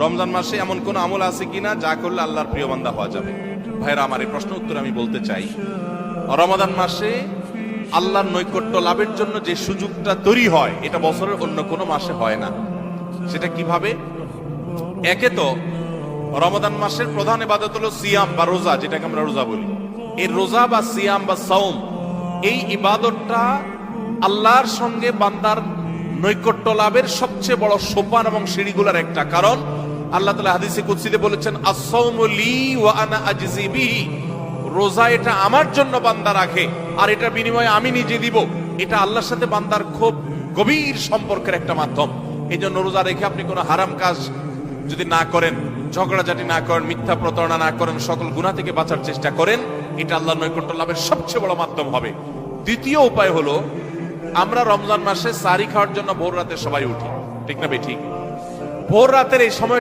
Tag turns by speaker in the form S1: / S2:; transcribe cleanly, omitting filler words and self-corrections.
S1: রমজান মাসে এমন কোন আমল আছে কিনা যা করলে আল্লাহর প্রিয় বান্দা হওয়া যাবে? ভাইরা আমার, এই প্রশ্ন উত্তর আমি বলতে চাই, রমাদান মাসে আল্লাহর নৈকট্য লাভের জন্য যে সুযোগটা তৈরি হয় এটা বছরের অন্য কোনো মাসে হয় না। সেটা কিভাবে? একে তো রমাদান মাসের প্রধান ইবাদত হলো সিয়াম বা রোজা, যেটাকে আমরা রোজা বলি। এই রোজা বা সিয়াম বা সাওম, এই ইবাদতটা আল্লাহর সঙ্গে বান্দার নৈকট্য লাভের সবচেয়ে বড় সোপান এবং সিঁড়িগুলোর একটা। কারণ আল্লাহ তাআলা হাদিসে কুদসিতে বলেছেন, আস-সাওমু লি ওয়া আনা আজজি বিহি, রোজা এটা আমার জন্য বান্দা রাখে আর এটা বিনিময়ে আমি নিজে দিব। এটা আল্লাহর সাথে বান্দার খুব গভীর সম্পর্কের একটা মাধ্যম। এই জন্য রোজা রেখে আপনি কোনো হারাম কাজ যদি না করেন, ঝগড়াঝাটি না করেন, মিথ্যা প্রতারণা না করেন, সকল গুনাহ থেকে বাঁচার চেষ্টা করেন, এটা আল্লাহর নৈকট্য লাভের সবচেয়ে বড় মাধ্যম হবে। দ্বিতীয় উপায় হলো, আমরা রমজান মাসে সাহরি খাওয়ার জন্য ভোর রাতে সবাই উঠি, ঠিক না বেঠিক? ভোর রাতের এই সময়